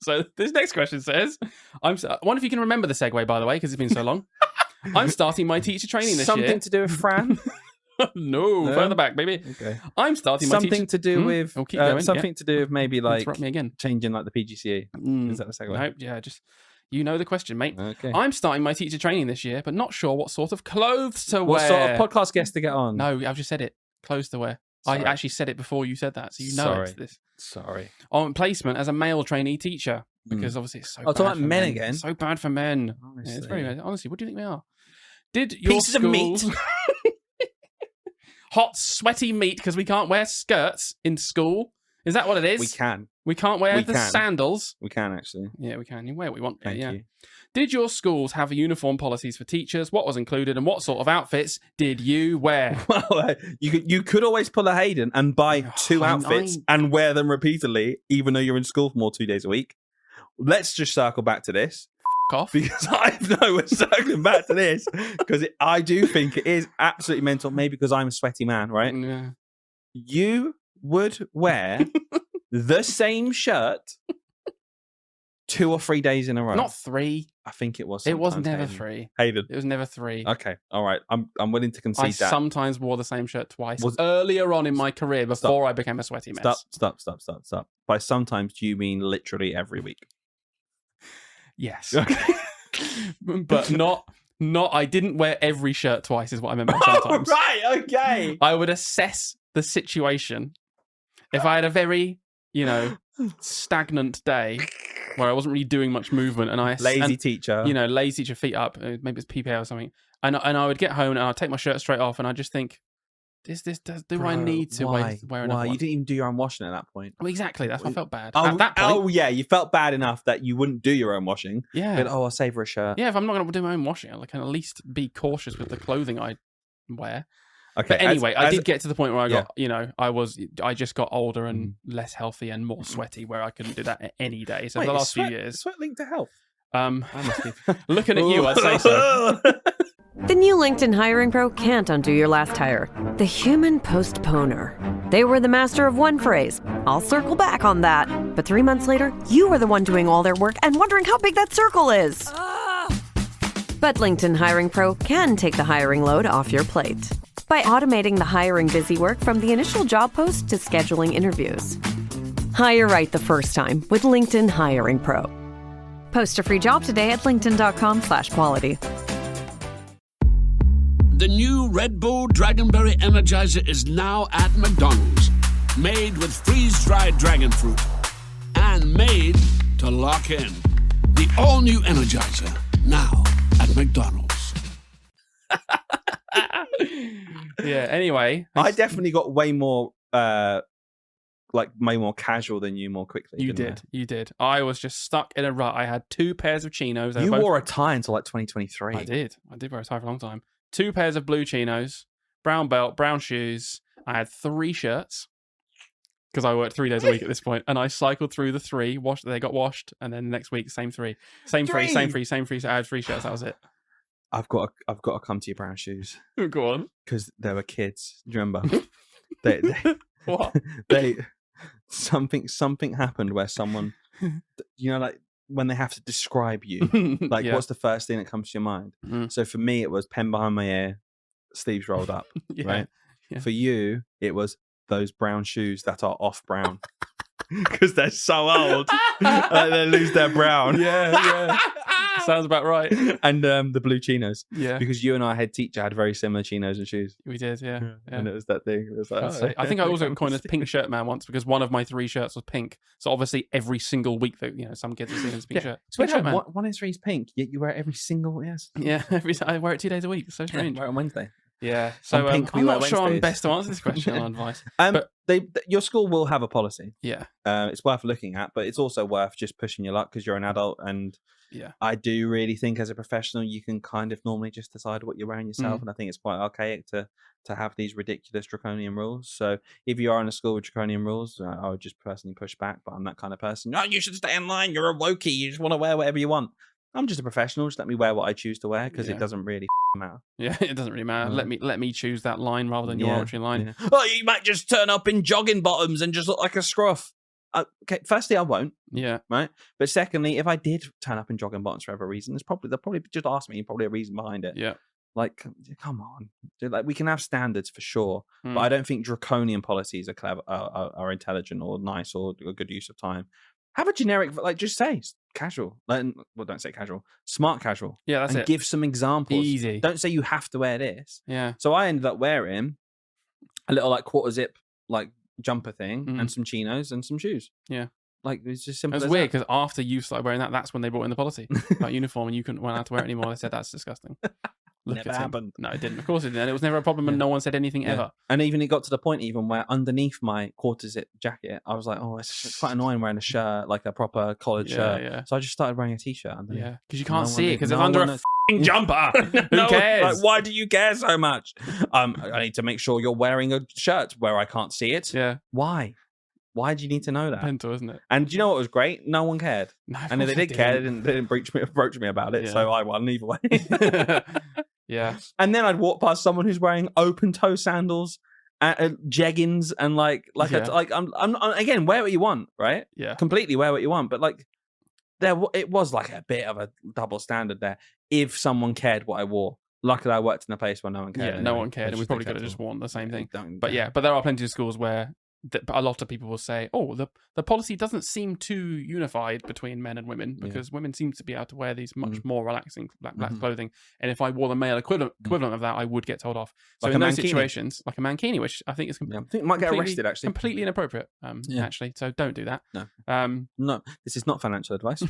So this next question says, I wonder if you can remember the segue, by the way, because it's been so long. I'm starting my teacher training this year. Something to do with Fran? No, further back, baby. Okay. I'm starting my something to do with something to do with maybe like interrupt me again. Changing like the PGCE. Is that the segue? No, yeah, just you know the question, mate. Okay. I'm starting my teacher training this year, but not sure what sort of clothes to wear. What sort of podcast guest to get on? No, I've just said it. Clothes to wear. Sorry. I actually said it before you said that, so you know it's this. Sorry. On placement as a male trainee teacher, because obviously it's so bad talking about for men again. So bad for men. Honestly. Yeah, it's very bad. Honestly, what do you think we are? Did your Pieces of meat. Hot, sweaty meat because we can't wear skirts in school? Is that what it is? We can. We can't wear sandals. We can actually. Yeah, we can. You wear what we want. Thank yeah. you. Did your schools have uniform policies for teachers? What was included and what sort of outfits did you wear? Well, you could always pull a Hayden and buy 2 outfits and wear them repeatedly, even though you're in school for more 2 days a week. Let's just circle back to this. Off. Because we're circling back to this because I do think it is absolutely mental. Maybe because I'm a sweaty man, right? Yeah. You would wear the same shirt 2 or 3 days in a row. Not 3. I think it was. It was never Hayden. 3. Hayden. It was never 3. Okay, all right. I'm willing to concede I that. sometimes wore the same shirt twice earlier on in my career before I became a sweaty mess. Stop. By sometimes, do you mean literally every week? Yes. Okay. But not I didn't wear every shirt twice is what I meant by sometimes. Oh, right, okay. I would assess the situation. If I had a very, stagnant day where I wasn't really doing much movement and lazy teacher, feet up, maybe it's PPA or something, and I would get home and I'd take my shirt straight off and I'd just think, I need to wear another one? You didn't even do your own washing at that point. Well, exactly. That's why I felt bad. At that point, yeah. You felt bad enough that you wouldn't do your own washing. Yeah. But, I'll save her a shirt. Yeah, if I'm not going to do my own washing, I can at least be cautious with the clothing I wear. Okay. But anyway, I did get to the point where I got, I just got older and less healthy and more sweaty where I couldn't do that any day. So for the last few years. Sweat linked to health. I must be. Looking at you, I'd say so. The new LinkedIn Hiring Pro can't undo your last hire. The human postponer. They were the master of one phrase. I'll circle back on that. But 3 months later, you were the one doing all their work and wondering how big that circle is. But LinkedIn Hiring Pro can take the hiring load off your plate by automating the hiring busy work from the initial job post to scheduling interviews. Hire right the first time with LinkedIn Hiring Pro. Post a free job today at linkedin.com/quality. The new Red Bull Dragonberry Energizer is now at McDonald's. Made with freeze-dried dragon fruit. And made to lock in. The all-new Energizer, now at McDonald's. Yeah, anyway. I definitely got way more casual than you more quickly. You did. I was just stuck in a rut. I had 2 pairs of chinos. You wore a tie until like 2023. I did wear a tie for a long time. 2 pairs of blue chinos, brown belt, brown shoes. I had 3 shirts because I worked 3 days a week at this point, and I cycled through the 3. They got washed, and then the next week, same 3, same 3. So I had 3 shirts. That was it. I've got to come to your brown shoes. Go on, because there were kids. Do you remember? they what? Something happened where someone, like when they have to describe you, like what's the first thing that comes to your mind? So for me, it was pen behind my ear, sleeves rolled up, right? Yeah. For you, it was those brown shoes that are off brown because they're so old. They lose their brown. Yeah. Sounds about right. And the blue chinos. Yeah. Because you and our head teacher had very similar chinos and shoes. We did, yeah. And it was that thing. It was like, I think I also coined as pink shirt man once because one of my 3 shirts was pink. So obviously every single week that some kids are seeing this pink shirt. So one in 3 is pink, yet you wear it every single Yeah, I wear it 2 days a week. It's so strange. Wear it on Wednesday. Yeah. So I'm not sure I'm best to answer this question on advice. But your school will have a policy. Yeah. It's worth looking at, but it's also worth just pushing your luck because you're an adult. And I do really think as a professional, you can kind of normally just decide what you're wearing yourself. And I think it's quite archaic to have these ridiculous draconian rules. So if you are in a school with draconian rules, I would just personally push back. But I'm that kind of person. No, you should stay in line. You're a wokey. You just want to wear whatever you want. I'm just a professional. Just let me wear what I choose to wear because it doesn't really matter. Yeah, it doesn't really matter. Let me choose that line rather than your arbitrary line. Yeah. Oh, you might just turn up in jogging bottoms and just look like a scruff. Okay, firstly, I won't. Yeah. Right. But secondly, if I did turn up in jogging bottoms for whatever reason, they'll probably just ask me. Probably a reason behind it. Yeah. Like, come on. Like, we can have standards for sure, but I don't think draconian policies are clever, are intelligent or nice or a good use of time. Have a generic, like, just say casual. Don't say casual. Smart casual. Yeah, that's and it. Give some examples. Easy. Don't say you have to wear this. Yeah. So I ended up wearing a little like quarter zip like jumper thing and some chinos and some shoes. Yeah. Like it's just simple. It was weird because after you started wearing that's when they brought in the policy about uniform and you weren't allowed to wear it anymore. They said that's disgusting. Never happened. No, it didn't. Of course it didn't. It was never a problem, and no one said anything ever. And even it got to the point where underneath my quarter zip jacket, I was like, oh, it's quite annoying wearing a shirt, like a proper collared shirt. Yeah. So I just started wearing a t-shirt underneath. Yeah, because you can't see it because it's under a f***ing jumper. Who cares? Like, why do you care so much? I need to make sure you're wearing a shirt where I can't see it. Yeah. Why? Why do you need to know that? Mental, isn't it? And do you know what was great? No one cared. No, and if they did care, they didn't approach me about it. So I won either way. Yeah. And then I'd walk past someone who's wearing open toe sandals, jeggings, and I'm again, wear what you want, right? Yeah. Completely wear what you want. But like, it was like a bit of a double standard there. If someone cared what I wore. Luckily, I worked in a place where no one cared. Yeah, no one cared, and we probably could have just worn the same thing. But there are plenty of schools where a lot of people will say, oh, the policy doesn't seem too unified between men and women because women seem to be able to wear these much more relaxing black clothing. And if I wore the male equivalent of that, I would get told off. So like in those situations, like a mankini, which I think is I think might get arrested, actually. Completely inappropriate, actually. So don't do that. No. No, this is not financial advice.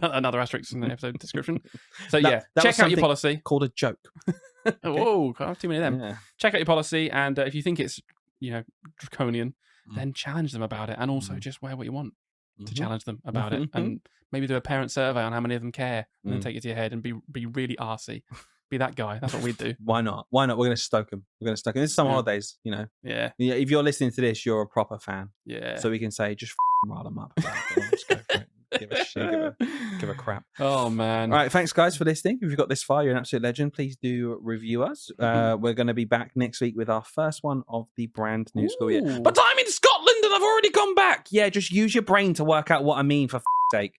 Another asterisk in the episode description. So check out your policy. Called a joke. Whoa, can't have too many of them. Yeah. Check out your policy, and if you think it's draconian, then challenge them about it, and also just wear what you want to challenge them about it, and maybe do a parent survey on how many of them care, and then take it to your head and be really arsey. Be that guy. That's what we'd do. Why not? We're going to stoke them. This is some holidays, Yeah. If you're listening to this, you're a proper fan. Yeah. So we can say, just rile them up. Just go for it. Give a shit. Give a crap. Oh, man. All right. Thanks, guys, for listening. If you've got this far, you're an absolute legend. Please do review us. We're going to be back next week with our first one of the brand new school year. But I'm in Scotland and I've already gone back. Yeah, just use your brain to work out what I mean, for sake.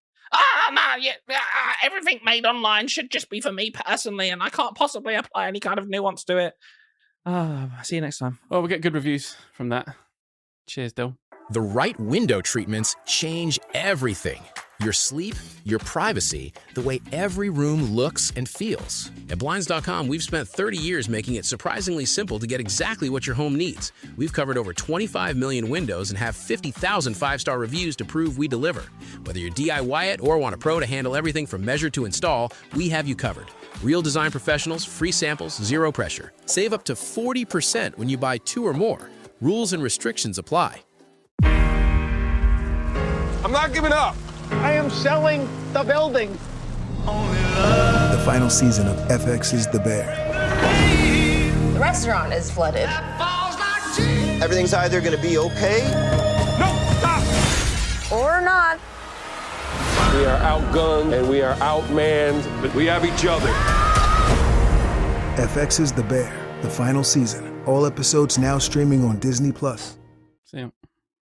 Everything made online should just be for me personally, and I can't possibly apply any kind of nuance to it. See you next time. Well, we'll get good reviews from that. Cheers, Dill. The right window treatments change everything. Your sleep, your privacy, the way every room looks and feels. At Blinds.com, we've spent 30 years making it surprisingly simple to get exactly what your home needs. We've covered over 25 million windows and have 50,000 five-star reviews to prove we deliver. Whether you DIY it or want a pro to handle everything from measure to install, we have you covered. Real design professionals, free samples, zero pressure. Save up to 40% when you buy 2 or more. Rules and restrictions apply. I'm not giving up. I am selling the building. The final season of FX's The Bear. The restaurant is flooded. Everything's either going to be okay. No, stop. Or not. We are outgunned and we are outmanned, but we have each other. FX's The Bear, the final season. All episodes now streaming on Disney+. See ya.